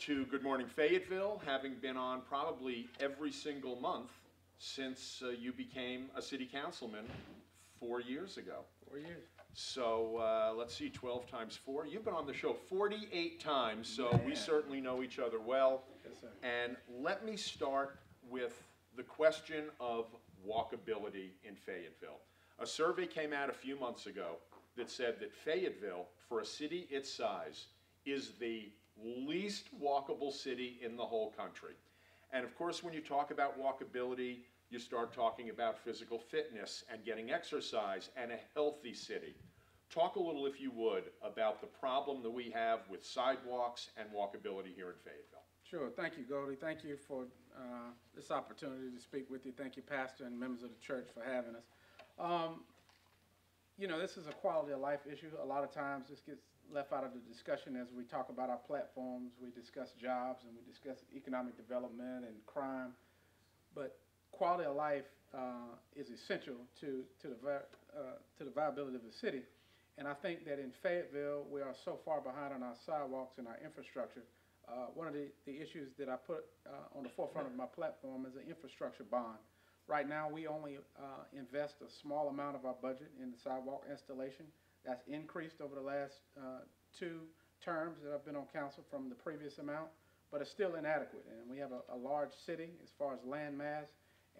to Good Morning Fayetteville, having been on probably every single month since you became a city councilman 4 years ago. 4 years. So let's see, 12 times 4. You've been on the show 48 times, so we certainly know each other well. Yes, sir. And let me start with the question of walkability in Fayetteville. A survey came out a few months ago that said that Fayetteville, for a city its size, is the least walkable city in the whole country. And of course, when you talk about walkability, you start talking about physical fitness and getting exercise and a healthy city. Talk a little, if you would, about the problem that we have with sidewalks and walkability here in Fayetteville. Sure. Thank you, Goldie. Thank you for this opportunity to speak with you. Thank you, Pastor and members of the church, for having us. You know, this is a quality of life issue. A lot of times this gets left out of the discussion as we talk about our platforms. We discuss jobs and we discuss economic development and crime. But quality of life is essential to the viability of the city. And I think that in Fayetteville, we are so far behind on our sidewalks and our infrastructure. One of the issues that I put on the forefront of my platform is an infrastructure bond. Right now, we only invest a small amount of our budget in the sidewalk installation. That's increased over the last 2 terms that I've been on council from the previous amount, but it's still inadequate. And we have a large city as far as land mass,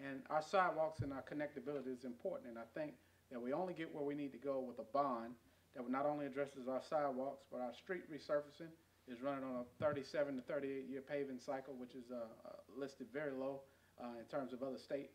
and our sidewalks and our connectability is important. And I think that we only get where we need to go with a bond that not only addresses our sidewalks, but our street resurfacing is running on a 37 to 38 year paving cycle, which is listed very low in terms of other state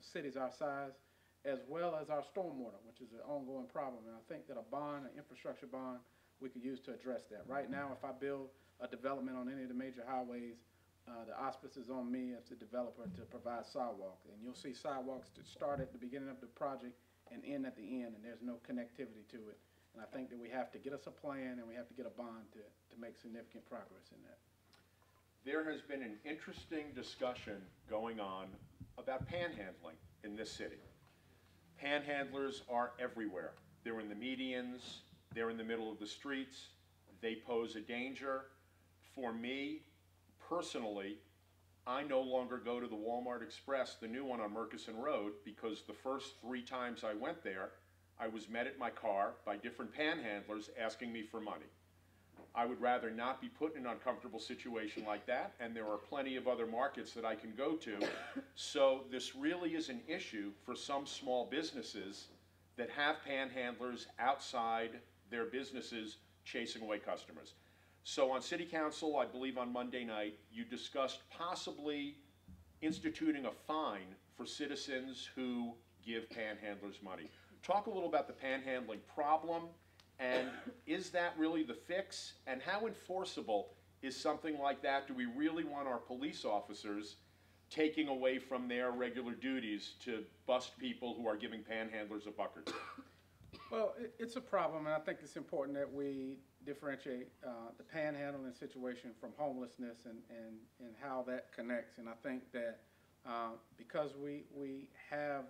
cities our size, as well as our stormwater, which is an ongoing problem. And I think that a bond, an infrastructure bond, we could use to address that. Right now, if I build a development on any of the major highways, the auspice is on me as the developer to provide sidewalk. And you'll see sidewalks that start at the beginning of the project and end at the end, and there's no connectivity to it. And I think that we have to get us a plan and we have to get a bond to make significant progress in that. There has been an interesting discussion going on about panhandling in this city. Panhandlers are everywhere. They're in the medians, they're in the middle of the streets, they pose a danger. For me, personally, I no longer go to the Walmart Express, the new one on Murchison Road, because the first 3 times I went there, I was met at my car by different panhandlers asking me for money. I would rather not be put in an uncomfortable situation like that, and there are plenty of other markets that I can go to. So this really is an issue for some small businesses that have panhandlers outside their businesses chasing away customers. So on City Council, I believe on Monday night, you discussed possibly instituting a fine for citizens who give panhandlers money. Talk a little about the panhandling problem. And is that really the fix? And how enforceable is something like that? Do we really want our police officers taking away from their regular duties to bust people who are giving panhandlers a buck or two? Well, it's a problem, and I think it's important that we differentiate the panhandling situation from homelessness and how that connects. And I think that because we have,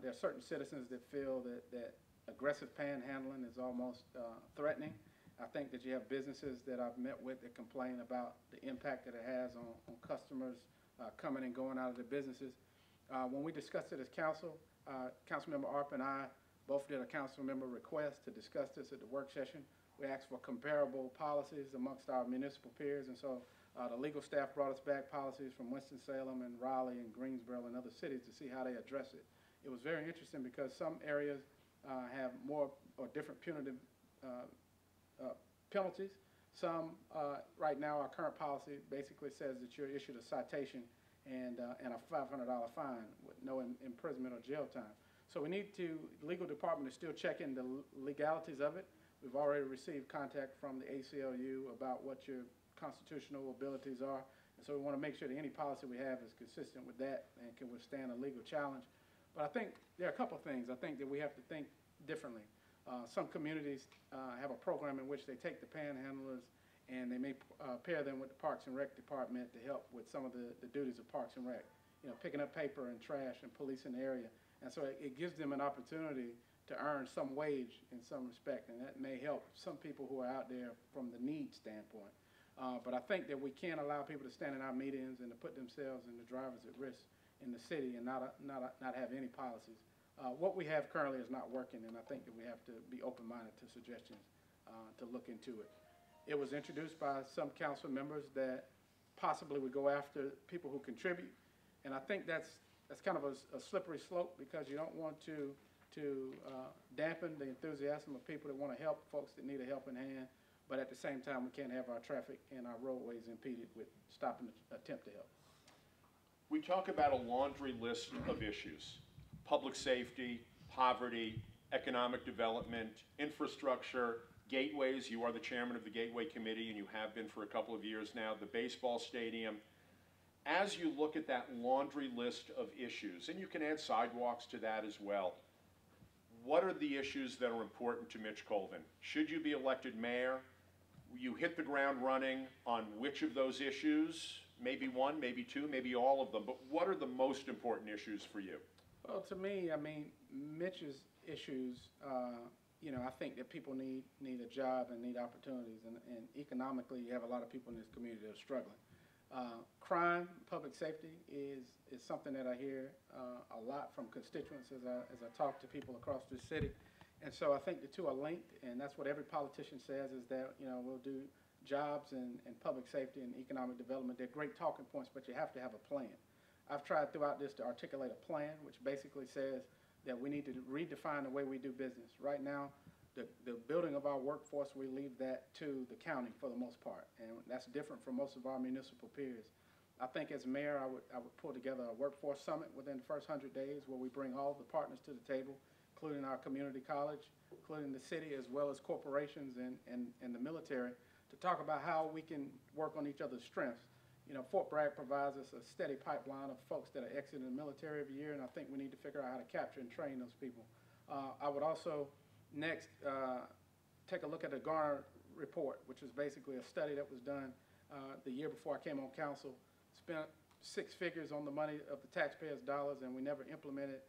there are certain citizens that feel that aggressive panhandling is almost threatening. I think that you have businesses that I've met with that complain about the impact that it has on customers coming and going out of their businesses. When we discussed it as council, Councilmember Arp and I both did a council member request to discuss this at the work session. We asked for comparable policies amongst our municipal peers, and so the legal staff brought us back policies from Winston-Salem and Raleigh and Greensboro and other cities to see how they address it. It was very interesting because some areas have more or different punitive penalties. Some, right now, our current policy basically says that you're issued a citation and a $500 fine with no imprisonment or jail time. So we need to, the legal department is still checking the legalities of it. We've already received contact from the ACLU about what your constitutional abilities are. And so we want to make sure that any policy we have is consistent with that and can withstand a legal challenge. But I think there are a couple of things I think that we have to think differently. Some communities have a program in which they take the panhandlers and they may pair them with the Parks and Rec department to help with some of the duties of Parks and Rec. You know, picking up paper and trash and policing the area. And so it gives them an opportunity to earn some wage in some respect, and that may help some people who are out there from the need standpoint. But I think that we can't allow people to stand in our meetings and to put themselves and the drivers at risk in the city and not have any policies. What we have currently is not working, and I think that we have to be open-minded to suggestions to look into it. It was introduced by some council members that possibly would go after people who contribute, and I think that's kind of a slippery slope, because you don't want to dampen the enthusiasm of people that want to help folks that need a helping hand, but at the same time we can't have our traffic and our roadways impeded with stopping the attempt to help. We talk about a laundry list of issues: public safety, poverty, economic development, infrastructure, gateways. You are the chairman of the Gateway Committee, and you have been for a couple of years now, the baseball stadium. As you look at that laundry list of issues, and you can add sidewalks to that as well, what are the issues that are important to Mitch Colvin? Should you be elected mayor, you hit the ground running on which of those issues? Maybe one, maybe two, maybe all of them, but what are the most important issues for you? Well, to me, I mean, Mitch's issues, you know, I think that people need a job and need opportunities, and economically you have a lot of people in this community that are struggling. Crime, public safety is something that I hear a lot from constituents as I talk to people across the city. And so I think the two are linked, and that's what every politician says, is that, you know, we'll do jobs and public safety and economic development. They're great talking points, but you have to have a plan. I've tried throughout this to articulate a plan, which basically says that we need to redefine the way we do business. Right now, the building of our workforce, we leave that to the county for the most part, and that's different from most of our municipal peers. I think as mayor, I would pull together a workforce summit within the first 100 days where we bring all the partners to the table, including our community college, including the city, as well as corporations and the military, to talk about how we can work on each other's strengths. You know, Fort Bragg provides us a steady pipeline of folks that are exiting the military every year, and I think we need to figure out how to capture and train those people. I would also next take a look at the Garner report, which is basically a study that was done the year before I came on council. Spent 6 figures on the money of the taxpayers' dollars, and we never implemented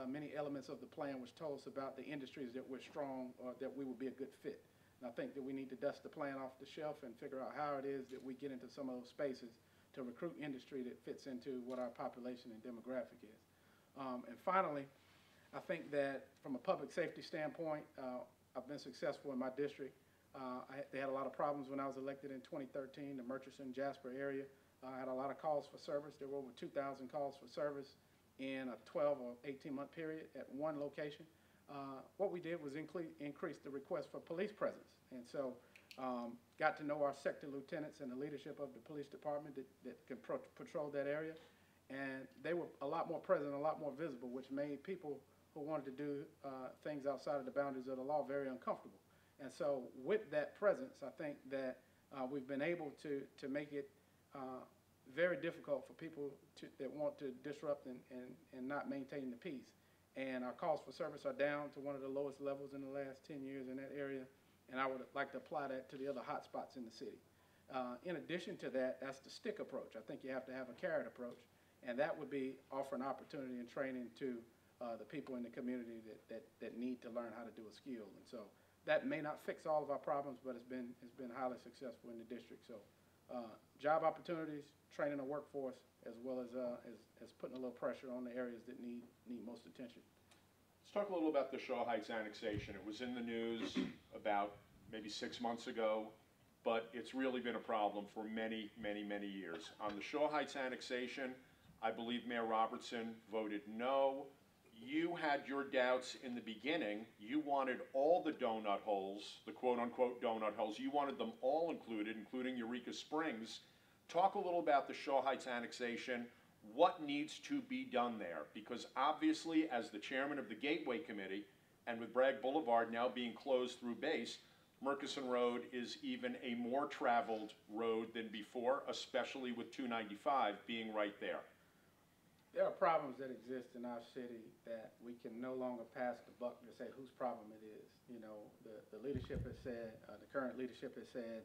many elements of the plan, which told us about the industries that we're strong or that we would be a good fit. And I think that we need to dust the plan off the shelf and figure out how it is that we get into some of those spaces to recruit industry that fits into what our population and demographic is. And finally, I think that from a public safety standpoint, I've been successful in my district. They had a lot of problems when I was elected in 2013, the Murchison-Jasper area. I had a lot of calls for service. There were over 2,000 calls for service in a 12 or 18-month period at one location. What we did was increase the request for police presence. And so got to know our sector lieutenants and the leadership of the police department that could patrol that area. And they were a lot more present, a lot more visible, which made people who wanted to do things outside of the boundaries of the law very uncomfortable. And so with that presence, I think that we've been able to make it very difficult for people that want to disrupt and not maintain the peace. And our calls for service are down to one of the lowest levels in the last 10 years in that area. And I would like to apply that to the other hot spots in the city. In addition to that, that's the stick approach. I think you have to have a carrot approach. And that would be offering opportunity and training to the people in the community that need to learn how to do a skill. And so that may not fix all of our problems, but it's been highly successful in the district. So job opportunities, training a workforce, as well as putting a little pressure on the areas that need most attention. Let's talk a little about the Shaw Heights annexation. It was in the news about maybe 6 months ago, but it's really been a problem for many, many, many years. On the Shaw Heights annexation, I believe Mayor Robertson voted no. You had your doubts in the beginning. You wanted all the donut holes, the quote-unquote donut holes, you wanted them all included, including Eureka Springs. Talk a little about the Shaw Heights annexation. What needs to be done there? Because obviously, as the chairman of the Gateway Committee, and with Bragg Boulevard now being closed through base, Murchison Road is even a more traveled road than before, especially with 295 being right there. There are problems that exist in our city that we can no longer pass the buck to say whose problem it is. You know, the leadership has said, the current leadership has said,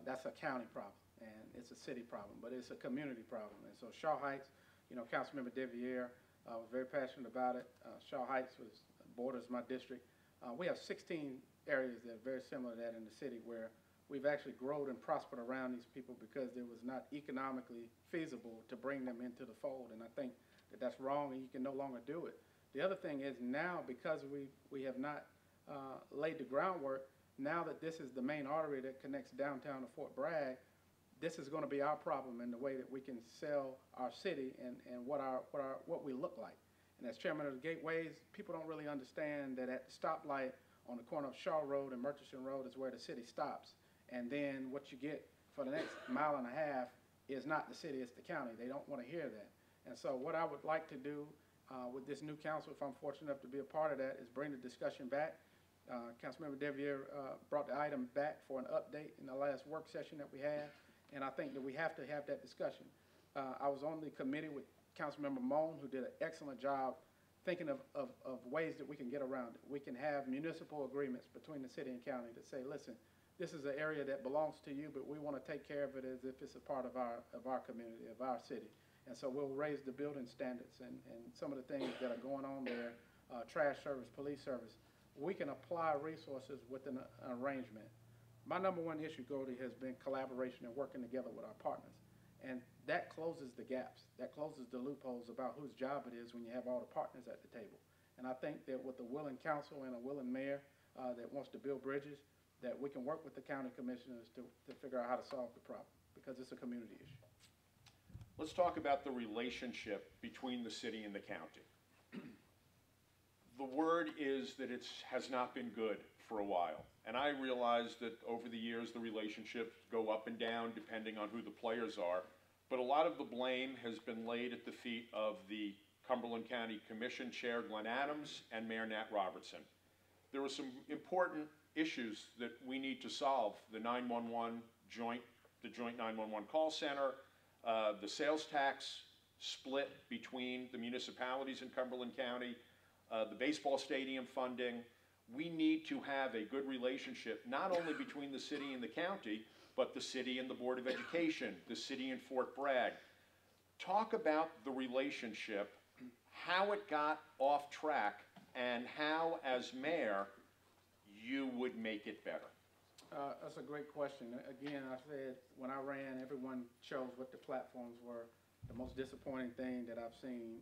that's a county problem and it's a city problem, but it's a community problem. And so Shaw Heights, you know, Councilmember Deviere was very passionate about it. Shaw Heights borders my district. We have 16 areas that are very similar to that in the city where we've actually grown and prospered around these people because it was not economically feasible to bring them into the fold. And I think that that's wrong, and you can no longer do it. The other thing is now, because we have not laid the groundwork, now that this is the main artery that connects downtown to Fort Bragg, this is going to be our problem in the way that we can sell our city and what we look like. And as chairman of the Gateways, people don't really understand that at the stoplight on the corner of Shaw Road and Murchison Road is where the city stops. And then what you get for the next mile and a half is not the city, it's the county. They don't want to hear that. And so what I would like to do with this new council, if I'm fortunate enough to be a part of that, is bring the discussion back. Councilmember Devier brought the item back for an update in the last work session that we had, and I think that we have to have that discussion. I was on the committee with Councilmember Moan, who did an excellent job thinking of ways that we can get around it. We can have municipal agreements between the city and county that say, listen, this is an area that belongs to you, but we want to take care of it as if it's a part of our community, of our city. And so we'll raise the building standards and some of the things that are going on there, trash service, police service. We can apply resources with an arrangement. My number one issue, Goldie, has been collaboration and working together with our partners. And that closes the gaps. That closes the loopholes about whose job it is when you have all the partners at the table. And I think that with a willing council and a willing mayor that wants to build bridges, that we can work with the county commissioners to figure out how to solve the problem, because it's a community issue. Let's talk about the relationship between the city and the county. The word is that it has not been good for a while. And I realize that over the years the relationships go up and down depending on who the players are. But a lot of the blame has been laid at the feet of the Cumberland County Commission Chair Glenn Adams and Mayor Nat Robertson. There are some important issues that we need to solve. The 911 the joint 911 call center, the sales tax split between the municipalities in Cumberland County, the baseball stadium funding. We need to have a good relationship, not only between the city and the county, but the city and the Board of Education, the city and Fort Bragg. Talk about the relationship, how it got off track, and how, as mayor, you would make it better. That's a great question. Again, I said when I ran, everyone chose what the platforms were. The most disappointing thing that I've seen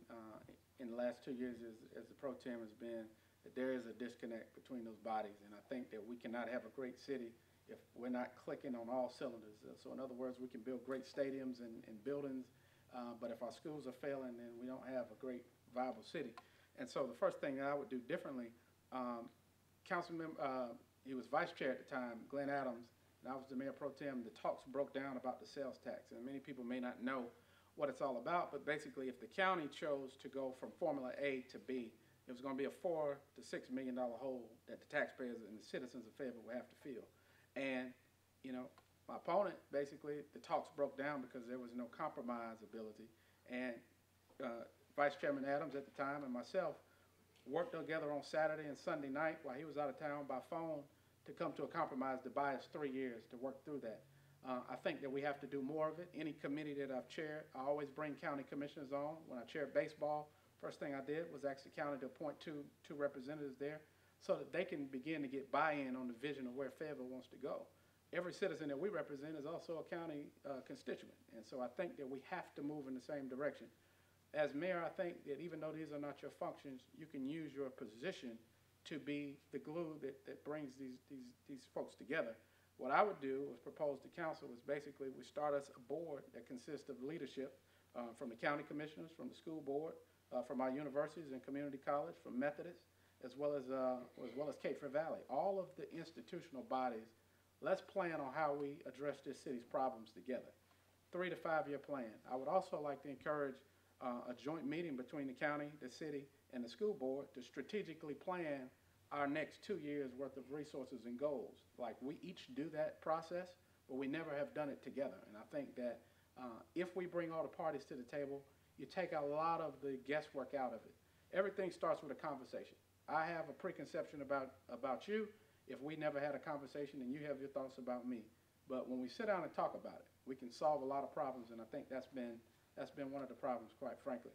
in the last 2 years as the pro tem has been that there is a disconnect between those bodies. And I think that we cannot have a great city if we're not clicking on all cylinders. So in other words, we can build great stadiums and buildings, but if our schools are failing, then we don't have a great, viable city. And so the first thing I would do differently, Councilmember, he was vice chair at the time, Glenn Adams, and I was the mayor pro tem. The talks broke down about the sales tax, and many people may not know what it's all about, but basically if the county chose to go from Formula A to B, it was going to be a $4 to $6 million hole that the taxpayers and the citizens of Fayetteville would have to fill. And, you know, my opponent, basically, the talks broke down because there was no compromise ability. And Vice Chairman Adams at the time and myself worked together on Saturday and Sunday night while he was out of town by phone to come to a compromise to buy us 3 years to work through that. I think that we have to do more of it. Any committee that I've chaired, I always bring county commissioners on. When I chaired baseball, first thing I did was ask the county to appoint two representatives there so that they can begin to get buy-in on the vision of where Fayetteville wants to go. Every citizen that we represent is also a county constituent, and so I think that we have to move in the same direction. As mayor, I think that even though these are not your functions, you can use your position to be the glue that brings these folks together. What I would do was propose to council is basically we start us a board that consists of leadership from the county commissioners, from the school board, from our universities and community college, from Methodist, as well as Cape Fear Valley. All of the institutional bodies, let's plan on how we address this city's problems together. 3 to 5 year plan. I would also like to encourage a joint meeting between the county, the city, and the school board to strategically plan our next 2 years worth of resources and goals. Like, we each do that process, but we never have done it together. And I think that if we bring all the parties to the table, you take a lot of the guesswork out of it. Everything starts with a conversation. I have a preconception about you if we never had a conversation, and you have your thoughts about me. But when we sit down and talk about it, we can solve a lot of problems, and I think that's been one of the problems, quite frankly.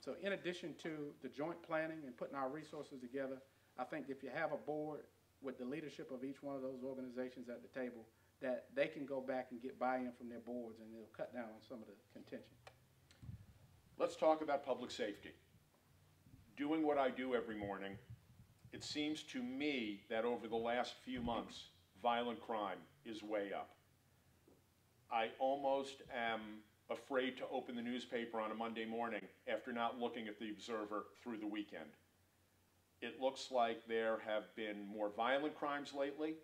So in addition to the joint planning and putting our resources together, I think if you have a board with the leadership of each one of those organizations at the table, that they can go back and get buy-in from their boards, and it'll cut down on some of the contention. Let's talk about public safety. Doing what I do every morning, it seems to me that over the last few months, violent crime is way up. I almost am afraid to open the newspaper on a Monday morning after not looking at the Observer through the weekend. It looks like there have been more violent crimes lately,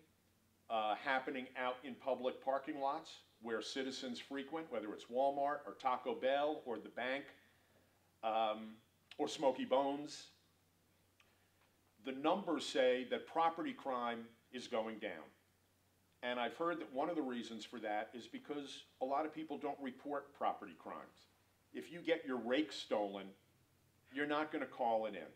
happening out in public parking lots where citizens frequent, whether it's Walmart or Taco Bell or the bank, or Smoky Bones. The numbers say that property crime is going down. And I've heard that one of the reasons for that is because a lot of people don't report property crimes. If you get your rake stolen, you're not going to call it in.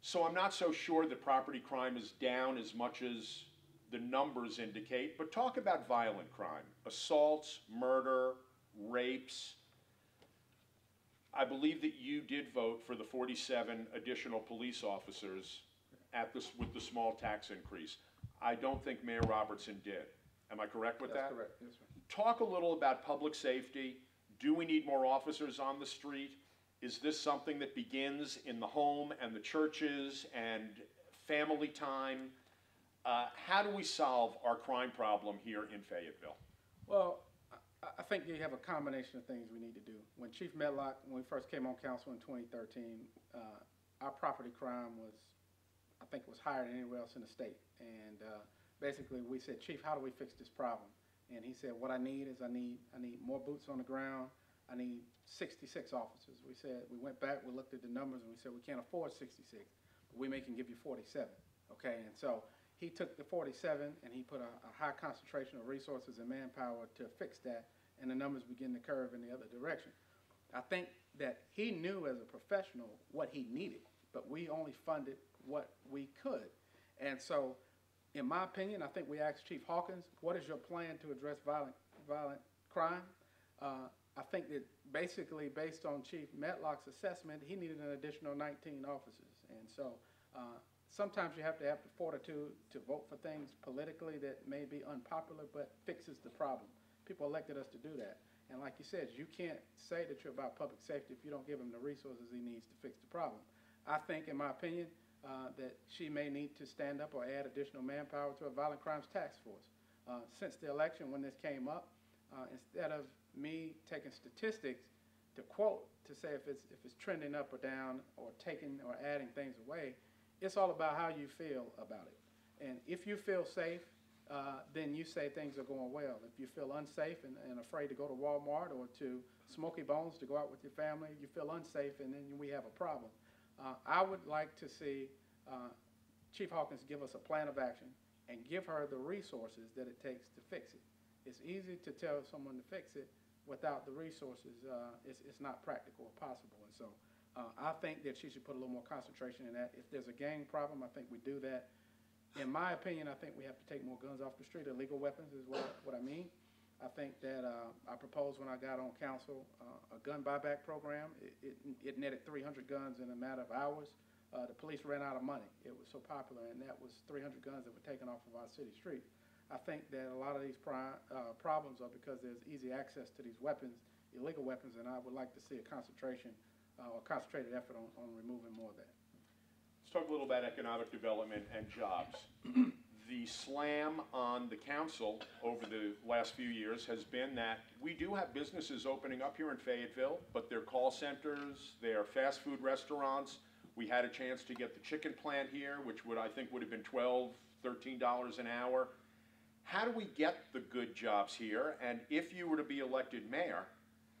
So I'm not so sure that property crime is down as much as the numbers indicate, but talk about violent crime, assaults, murder, rapes. I believe that you did vote for the 47 additional police officers with the small tax increase. I don't think Mayor Robertson did. Am I correct with that? That's correct, yes, sir. Talk a little about public safety. Do we need more officers on the street? Is this something that begins in the home and the churches and family time? How do we solve our crime problem here in Fayetteville? Well, I think you have a combination of things we need to do. When Chief Medlock, when we first came on council in 2013, our property crime was, I think it was higher than anywhere else in the state. And basically we said, Chief, how do we fix this problem? And he said, what I need is I need more boots on the ground. I need 66 officers. We went back, we looked at the numbers, and we said, we can't afford 66, but we can give you 47, okay? And so he took the 47 and he put a high concentration of resources and manpower to fix that, and the numbers begin to curve in the other direction. I think that he knew as a professional what he needed, but we only funded what we could. And so, in my opinion, I think we asked Chief Hawkins, what is your plan to address violent crime? I think that basically based on Chief Medlock's assessment, he needed an additional 19 officers. And so sometimes you have the fortitude to vote for things politically that may be unpopular but fixes the problem. People elected us to do that. And like you said, you can't say that you're about public safety if you don't give him the resources he needs to fix the problem. I think, in my opinion, that she may need to stand up or add additional manpower to a violent crimes task force. Since the election, when this came up, instead of me taking statistics to quote to say if it's trending up or down or taking or adding things away, it's all about how you feel about it. And if you feel safe, then you say things are going well. If you feel unsafe and afraid to go to Walmart or to Smoky Bones to go out with your family, you feel unsafe, and then we have a problem. I would like to see Chief Hawkins give us a plan of action and give her the resources that it takes to fix it. It's easy to tell someone to fix it. Without the resources, it's not practical or possible. And so I think that she should put a little more concentration in that. If there's a gang problem, I think we do that. In my opinion, I think we have to take more guns off the street. Illegal weapons is what I mean. I think that I proposed when I got on council a gun buyback program. It netted 300 guns in a matter of hours. The police ran out of money. It was so popular, and that was 300 guns that were taken off of our city streets. I think that a lot of these problems are because there's easy access to these weapons, illegal weapons, and I would like to see a concentration or concentrated effort on removing more of that. Let's talk a little about economic development and jobs. The slam on the council over the last few years has been that we do have businesses opening up here in Fayetteville, but they're call centers, they're fast food restaurants. We had a chance to get the chicken plant here, which I think would have been $12, $13 an hour. How do we get the good jobs here? And if you were to be elected mayor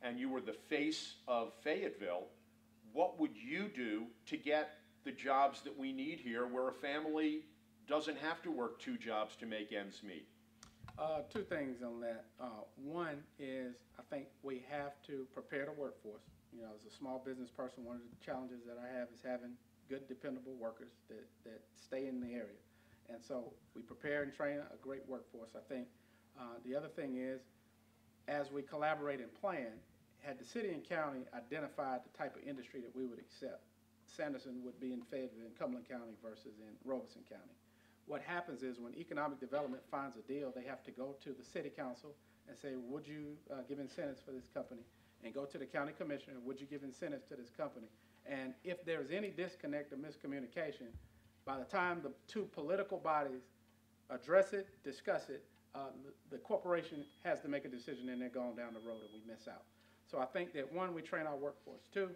and you were the face of Fayetteville, what would you do to get the jobs that we need here where a family doesn't have to work 2 jobs to make ends meet? 2 things on that. One is I think we have to prepare the workforce. You know, as a small business person, one of the challenges that I have is having good, dependable workers that stay in the area. And so we prepare and train a great workforce. I think the other thing is, as we collaborate and plan, had the city and county identified the type of industry that we would accept, Sanderson would be in Fayetteville in Cumberland County versus in Robeson County. What happens is when economic development finds a deal, they have to go to the city council and say, would you give incentives for this company? And go to the county commissioner, would you give incentives to this company? And if there's any disconnect or miscommunication, by the time the two political bodies address it, discuss it, the corporation has to make a decision and they're going down the road and we miss out. So I think that, one, we train our workforce. Two,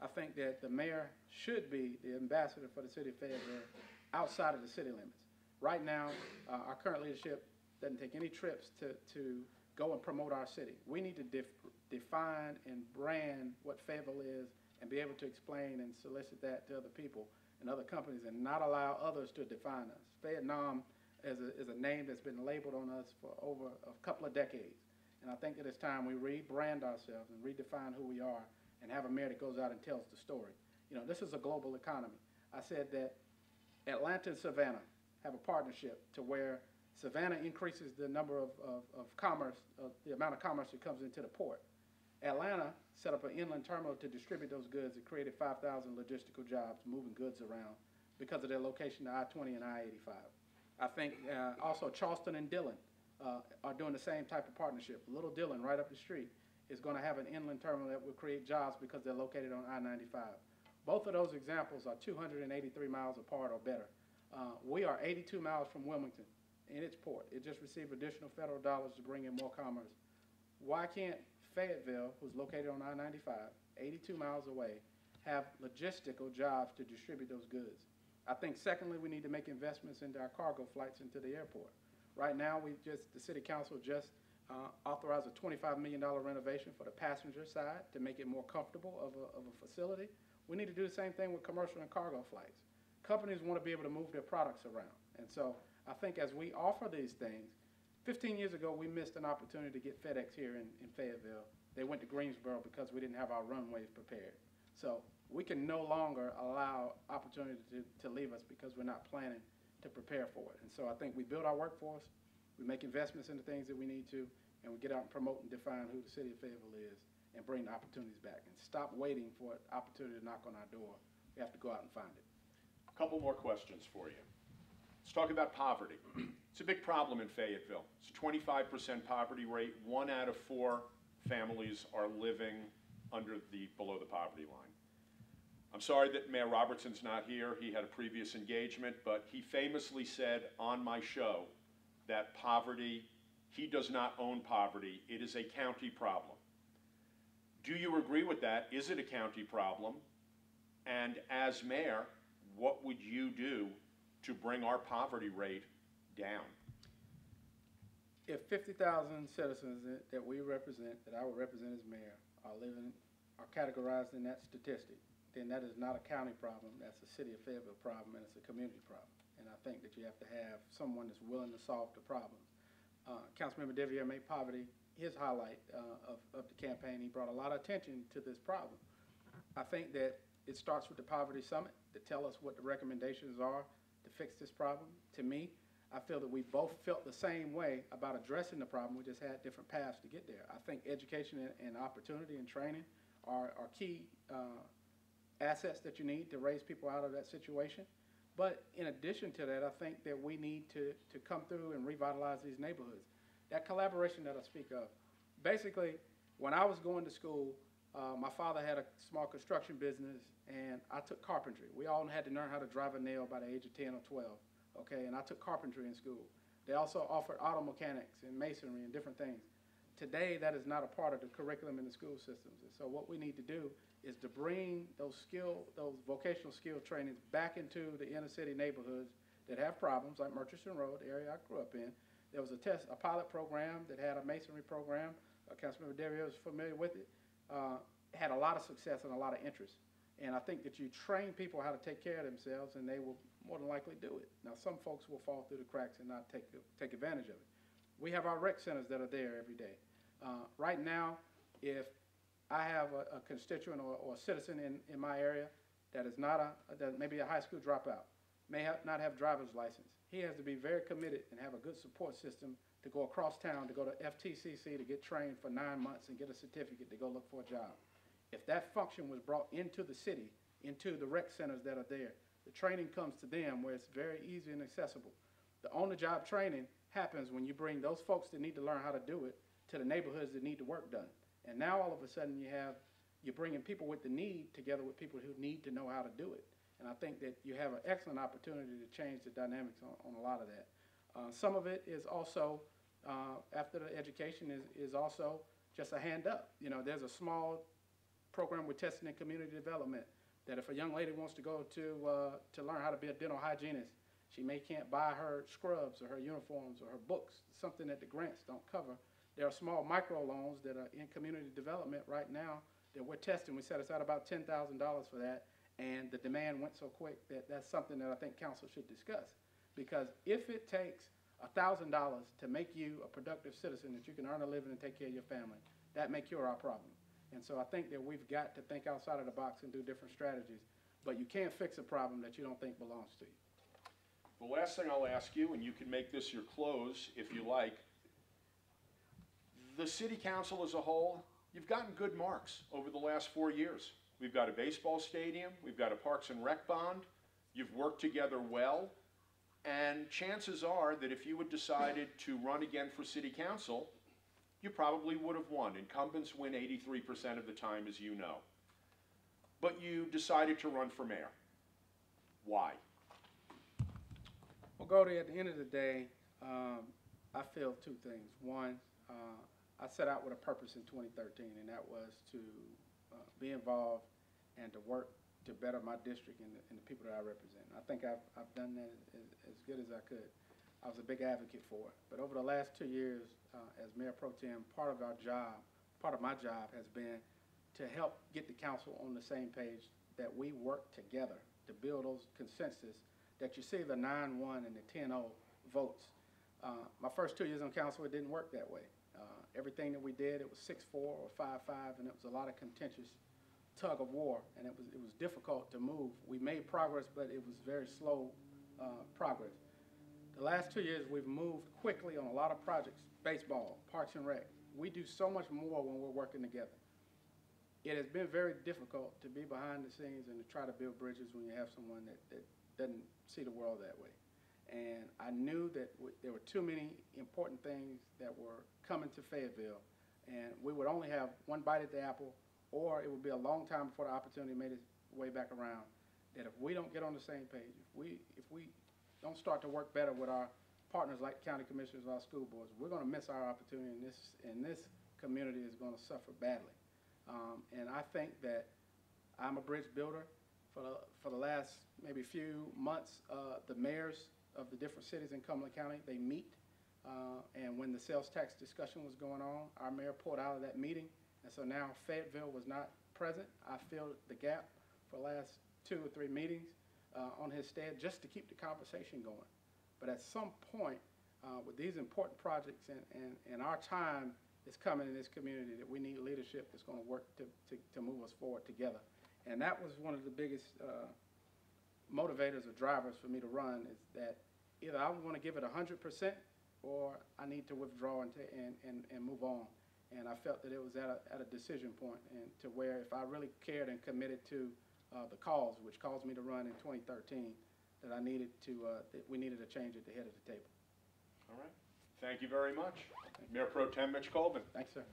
I think that the mayor should be the ambassador for the city of Fayetteville outside of the city limits. Right now, our current leadership doesn't take any trips to go and promote our city. We need to define and brand what Fayetteville is and be able to explain and solicit that to other people and other companies and not allow others to define us. Vietnam is a name that's been labeled on us for over a couple of decades. And I think that it's time we rebrand ourselves and redefine who we are and have a mayor that goes out and tells the story. You know, this is a global economy. I said that Atlanta and Savannah have a partnership to where Savannah increases the number of commerce, the amount of commerce that comes into the port. Atlanta set up an inland terminal to distribute those goods. It created 5,000 logistical jobs moving goods around because of their location to I-20 and I-85. I think also Charleston and Dillon are doing the same type of partnership. Little Dillon, right up the street, is going to have an inland terminal that will create jobs because they're located on I-95. Both of those examples are 283 miles apart or better. We are 82 miles from Wilmington in its port. It just received additional federal dollars to bring in more commerce. Why can't Fayetteville, who's located on I-95, 82 miles away, have logistical jobs to distribute those goods? I think, secondly, we need to make investments into our cargo flights into the airport. Right now, the city council just authorized a $25 million renovation for the passenger side to make it more comfortable of a facility. We need to do the same thing with commercial and cargo flights. Companies want to be able to move their products around. And so I think as we offer these things, 15 years ago, we missed an opportunity to get FedEx here in Fayetteville. They went to Greensboro because we didn't have our runways prepared. So we can no longer allow opportunity to leave us because we're not planning to prepare for it. And so I think we build our workforce, we make investments in the things that we need to, and we get out and promote and define who the city of Fayetteville is and bring the opportunities back and stop waiting for an opportunity to knock on our door. We have to go out and find it. A couple more questions for you. Let's talk about poverty. It's a big problem in Fayetteville. It's a 25% poverty rate. 1 out of 4 families are living below the poverty line. I'm sorry that Mayor Robertson's not here. He had a previous engagement, but he famously said on my show that poverty, he does not own poverty. It is a county problem. Do you agree with that? Is it a county problem? And as mayor, what would you do to bring our poverty rate down? If 50,000 citizens that we represent, that I would represent as mayor, are categorized in that statistic, then that is not a county problem. That's a city of Fayetteville problem, and it's a community problem. And I think that you have to have someone that's willing to solve the problems. Councilmember Devier made poverty his highlight of the campaign. He brought a lot of attention to this problem. I think that it starts with the Poverty Summit to tell us what the recommendations are to fix this problem. To me, I feel that we both felt the same way about addressing the problem. We just had different paths to get there. I think education and opportunity and training are key assets that you need to raise people out of that situation. But in addition to that, I think that we need to come through and revitalize these neighborhoods. That collaboration that I speak of, basically, when I was going to school, my father had a small construction business, and I took carpentry. We all had to learn how to drive a nail by the age of 10 or 12, okay? And I took carpentry in school. They also offered auto mechanics and masonry and different things. Today, that is not a part of the curriculum in the school systems. And so what we need to do is to bring those vocational skill trainings back into the inner city neighborhoods that have problems, like Murchison Road, the area I grew up in. There was a pilot program that had a masonry program. Councilmember Devier was familiar with it. Had a lot of success and a lot of interest. And I think that you train people how to take care of themselves, and they will more than likely do it. Now, some folks will fall through the cracks and not take advantage of it. We have our rec centers that are there every day. Right now, if I have a constituent or a citizen in my area that is not that maybe a high school dropout, may not have driver's license, he has to be very committed and have a good support system to go across town, to go to FTCC to get trained for 9 months and get a certificate to go look for a job. If that function was brought into the city, into the rec centers that are there, the training comes to them where it's very easy and accessible. The on-the-job training happens when you bring those folks that need to learn how to do it to the neighborhoods that need the work done. And now all of a sudden you're bringing people with the need together with people who need to know how to do it. And I think that you have an excellent opportunity to change the dynamics on a lot of that. Some of it is also, after the education, is also just a hand up. You know, there's a small program we're testing in community development that if a young lady wants to go to learn how to be a dental hygienist, she can't buy her scrubs or her uniforms or her books, something that the grants don't cover. There are small microloans that are in community development right now that we're testing. We set aside about $10,000 for that, and the demand went so quick that that's something that I think council should discuss. Because if it takes $1,000 to make you a productive citizen that you can earn a living and take care of your family, that may cure our problem. And so I think that we've got to think outside of the box and do different strategies, but you can't fix a problem that you don't think belongs to you. The last thing I'll ask you, and you can make this your close if you like, the city council as a whole, you've gotten good marks over the last 4 years. We've got a baseball stadium, we've got a Parks and Rec bond, you've worked together well, and chances are that if you had decided to run again for city council, you probably would have won. Incumbents win 83% of the time, as you know. But you decided to run for mayor. Why? Well, Goldie, at the end of the day, I feel two things. One, I set out with a purpose in 2013, and that was to be involved and to work to better my district and the people that I represent. I think I've done that as good as I could. I was a big advocate for it. But over the last 2 years, as Mayor Pro Tem, part of my job has been to help get the council on the same page, that we work together to build those consensus, that you see the 9-1 and the 10-0 votes. My first 2 years on council, it didn't work that way. Everything that we did, it was 6-4 or 5-5, and it was a lot of contentious tug of war, and it was difficult to move. We made progress, but it was very slow progress. The last 2 years, we've moved quickly on a lot of projects, baseball, Parks and Rec. We do so much more when we're working together. It has been very difficult to be behind the scenes and to try to build bridges when you have someone that doesn't see the world that way. And I knew that there were too many important things that were coming to Fayetteville, and we would only have one bite at the apple, or it would be a long time before the opportunity made its way back around. That if we don't get on the same page, if we don't start to work better with our partners like county commissioners or our school boards, we're going to miss our opportunity, and this community is going to suffer badly. And I think that I'm a bridge builder. For the last maybe few months, the mayors of the different cities in Cumberland County, they meet. And when the sales tax discussion was going on, our mayor pulled out of that meeting. And so now Fayetteville was not present. I filled the gap for the last 2 or 3 meetings on his stead just to keep the conversation going. But at some point, with these important projects and our time is coming in this community, that we need leadership that's going to work to move us forward together. And that was one of the biggest motivators or drivers for me to run, is that either I want to give it 100% or I need to withdraw and move on. And I felt that it was at a decision point, and to where if I really cared and committed to the cause, which caused me to run in 2013, that I needed to, that we needed a change at the head of the table. All right. Thank you very much. Mayor Pro Tem Mitch Colvin. Thanks, sir.